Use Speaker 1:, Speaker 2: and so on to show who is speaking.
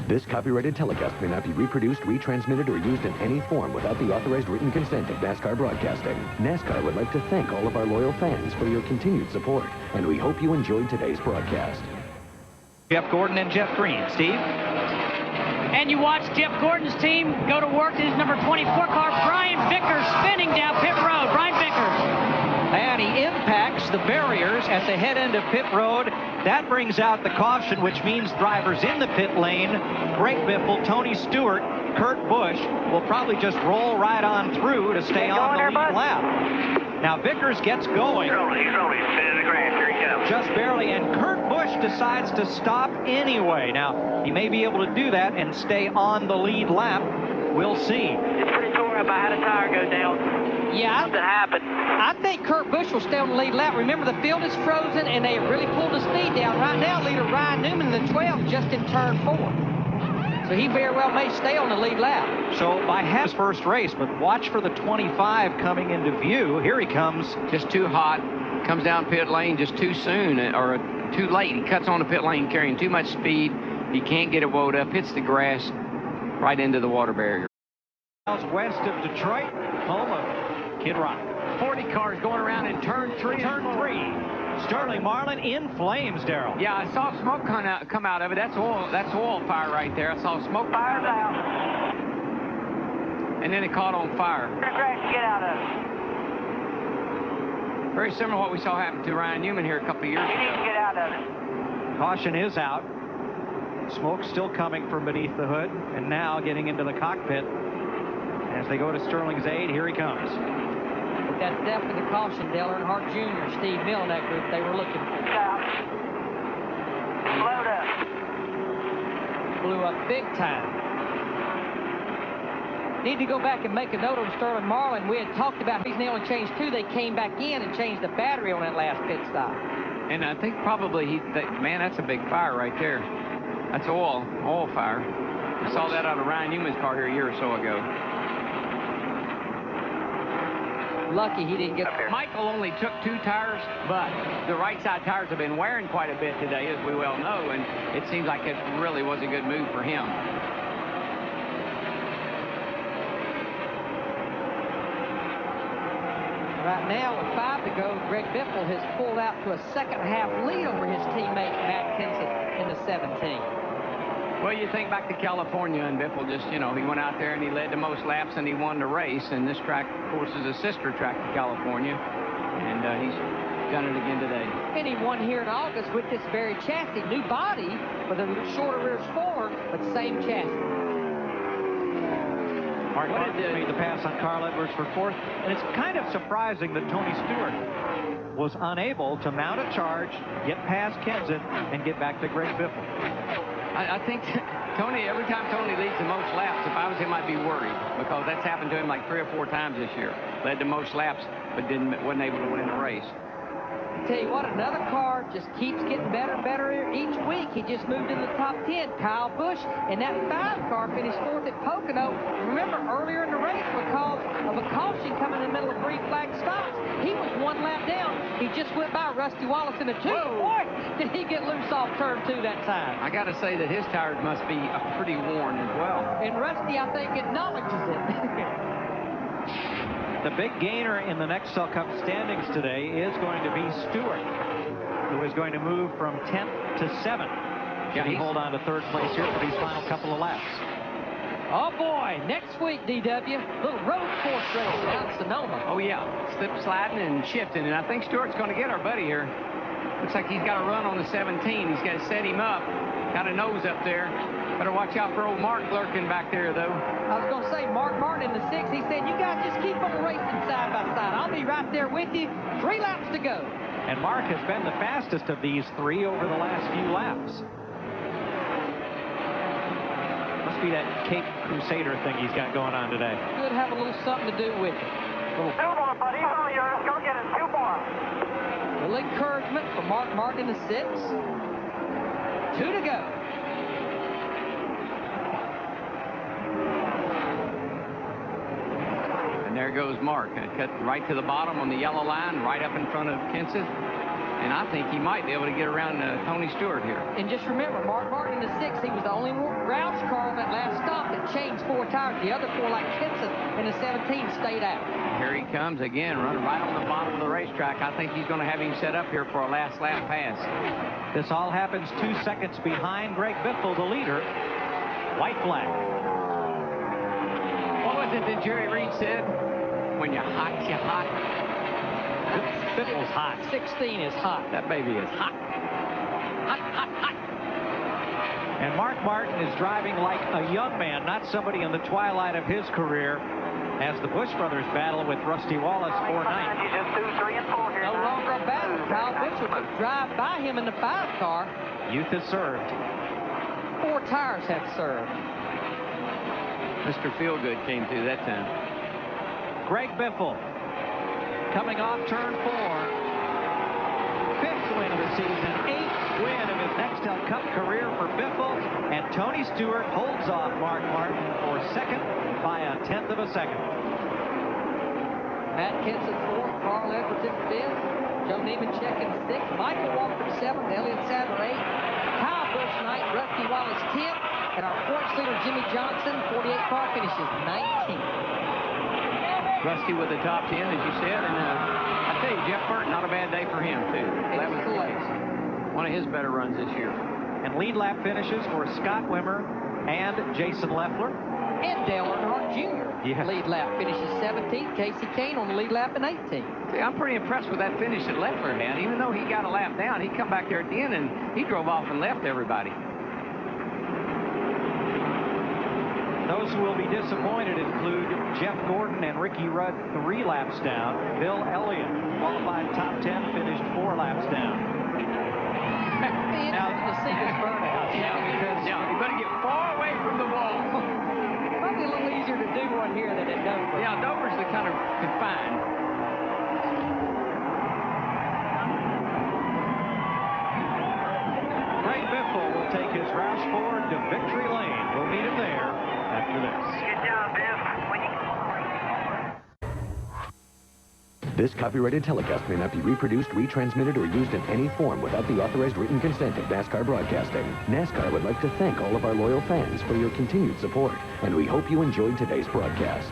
Speaker 1: This copyrighted telecast may not be reproduced, retransmitted, or used in any form without the authorized written consent of NASCAR Broadcasting. NASCAR would like to thank all of our loyal fans for your continued support, and we hope you enjoyed today's broadcast.
Speaker 2: Jeff Gordon and Jeff Green. Steve?
Speaker 3: And you watch Jeff Gordon's team go to work. His number 24 car, Brian Vickers, spinning down pit road. Brian Vickers.
Speaker 2: And he impacts the barriers at the head end of pit road. That brings out the caution, which means drivers in the pit lane, Greg Biffle, Tony Stewart, Kurt Busch, will probably just roll right on through to stay on the lead lap. Now Vickers gets going.
Speaker 4: He's only spinning the grass. Here he comes.
Speaker 2: Just barely, and Kurt Busch decides to stop anyway. Now, he may be able to do that and stay on the lead lap. We'll see.
Speaker 4: It's pretty tore up. I had a tire go down.
Speaker 3: Yeah,
Speaker 4: Something happened.
Speaker 3: I think Kurt Busch will stay on the lead lap. Remember, the field is frozen, and they really pulled the speed down. Right now, leader Ryan Newman in the 12 just in turn 4. So he very well may stay on the lead lap.
Speaker 2: So by his first race, but watch for the 25 coming into view. Here he comes.
Speaker 5: Just too hot. Comes down pit lane just too soon, or too late. He cuts on the pit lane carrying too much speed. He can't get it woed up. Hits the grass right into the water barrier.
Speaker 2: West of Detroit, home of Kid Rock.
Speaker 5: 40 cars going around in turn 3.
Speaker 2: Turn 3. Sterling Marlin in flames, Darrell.
Speaker 5: Yeah, I saw smoke come out of it. That's oil fire right there. I saw smoke fire
Speaker 4: out.
Speaker 5: And then it caught on fire.
Speaker 4: Get out of it.
Speaker 5: Very similar to what we saw happen to Ryan Newman here a couple of years ago.
Speaker 4: You need to get out of it.
Speaker 2: Caution is out. Smoke still coming from beneath the hood, and now getting into the cockpit. As they go to Sterling's aid, here he comes.
Speaker 3: That's definitely the caution. Dale Earnhardt Jr., Steve Mill, and that group they were looking for.
Speaker 4: Load up.
Speaker 3: Blew up big time. Need to go back and make a note on Sterling Marlin. We had talked about he's only changed 2. They came back in and changed the battery on that last pit stop.
Speaker 5: And I think probably man, that's a big fire right there. That's oil fire. I saw that out of Ryan Newman's car here a year or so ago.
Speaker 3: Lucky he didn't get there.
Speaker 5: Michael only took 2 tires, but the right side tires have been wearing quite a bit today, as we well know, and it seems like it really was a good move for him.
Speaker 3: Right now, with 5 to go, Greg Biffle has pulled out to a second-half lead over his teammate Matt Kenseth in the 17.
Speaker 5: Well, you think back to California, and Biffle just, he went out there and he led the most laps and he won the race. And this track, of course, is a sister track to California, and he's done it again today.
Speaker 3: And he won here in August with this very chassis. New body with a shorter rear spoiler, but same chassis.
Speaker 2: Mark made the pass on Carl Edwards for 4th, and it's kind of surprising that Tony Stewart was unable to mount a charge, get past Kenseth, and get back to Greg Biffle.
Speaker 5: I think Tony, every time Tony leads the most laps, if I was him, I'd be worried, because that's happened to him like 3 or 4 times this year. Led the most laps, but wasn't able to win the race.
Speaker 3: Tell you what, another car just keeps getting better and better each week. He just moved in the top 10. Kyle Busch, and that 5 car finished 4th at Pocono. Remember, earlier in the race, because of a caution coming in the middle of green flag stops, he was 1 lap down. He just went by Rusty Wallace in a 2. Boy, did he get loose off turn 2 that time.
Speaker 5: I got to say that his tires must be pretty worn as well.
Speaker 3: And Rusty, I think, acknowledges it.
Speaker 2: The big gainer in the Nextel Cup standings today is going to be Stewart, who is going to move from 10th to 7th. Can he hold on to 3rd place here for these final couple of laps?
Speaker 3: Oh boy, next week, DW, little road course race down in Sonoma.
Speaker 5: Oh yeah, slip sliding and shifting, and I think Stewart's going to get our buddy here. Looks like he's got a run on the 17. He's got to set him up. Got a nose up there. Better watch out for old Mark lurking back there, though.
Speaker 3: I was going to say, Mark Martin in the 6, he said, you guys just keep on racing side by side. I'll be right there with you. 3 laps to go.
Speaker 2: And Mark has been the fastest of these 3 over the last few laps. Must be that Cape Crusader thing he's got going on today.
Speaker 3: Could have a little something to do with it.
Speaker 4: 2 more, buddy. Oh, yours. Go get it. 2 more.
Speaker 3: A little encouragement for Mark Martin in the 6. 2 to go.
Speaker 5: There goes Mark. Cut right to the bottom on the yellow line, right up in front of Kenseth. And I think he might be able to get around Tony Stewart here.
Speaker 3: And just remember, Mark Martin in the 6, he was the only Roush car on that last stop that changed 4 tires. The other 4, like Kenson in the 17, stayed out.
Speaker 5: Here he comes again, running right on the bottom of the racetrack. I think he's going to have him set up here for a last lap pass.
Speaker 2: This all happens 2 seconds behind Greg Biffle, the leader. White flag.
Speaker 5: What was it that Jerry Reed said? When you're hot, you're hot.
Speaker 2: Biffle's hot.
Speaker 3: 16 is hot.
Speaker 5: That baby is hot. Hot, hot, hot.
Speaker 2: And Mark Martin is driving like a young man, not somebody in the twilight of his career, as the Busch brothers battle with Rusty Wallace for 9th.
Speaker 4: You just 2, 3, and 4 here.
Speaker 3: No longer a battle. Kyle Busch would drive by him in the 5 car.
Speaker 2: Youth has served.
Speaker 3: 4 tires have served.
Speaker 5: Mr. Feelgood came through that time.
Speaker 2: Greg Biffle coming off turn 4. 5th win of the season, 8th win of his Nextel Cup career for Biffle, and Tony Stewart holds off Mark Martin for 2nd by a 1/10 of a second.
Speaker 3: Matt Kenson 4th, Carl Edwards in 5th, Joe Nemechek in 6th, Michael Walker 7th, Elliott Sadler 8th, Kyle Busch 9th, Rusty Wallace 10th, and our points leader Jimmy Johnson, 48 car finishes 19th.
Speaker 5: Rusty with the top 10, as you said, and I tell you, Jeff Burton, not a bad day for him, too. 11th. One of his better runs this year.
Speaker 2: And lead lap finishes for Scott Wimmer and Jason Leffler.
Speaker 3: And Dale Earnhardt Jr.
Speaker 2: Yeah.
Speaker 3: Lead lap finishes 17th. Casey Kane on the lead lap in 18th.
Speaker 5: See, I'm pretty impressed with that finish that Leffler had. Even though he got a lap down, he come back there at the end and he drove off and left everybody.
Speaker 2: Those who will be disappointed include Jeff Gordon and Ricky Rudd 3 laps down. Bill Elliott, qualified top 10, finished 4 laps down.
Speaker 3: Now to see this burnout.
Speaker 5: Because you better get far away from the wall.
Speaker 3: Probably a little easier to do one here than at Dover.
Speaker 5: Yeah, Dover's the kind of confined.
Speaker 2: Greg Biffle will take his Roush Ford to victory lane. We'll meet him there after this.
Speaker 4: Good job, Biff.
Speaker 1: This copyrighted telecast may not be reproduced, retransmitted, or used in any form without the authorized written consent of NASCAR Broadcasting. NASCAR would like to thank all of our loyal fans for your continued support, and we hope you enjoyed today's broadcast.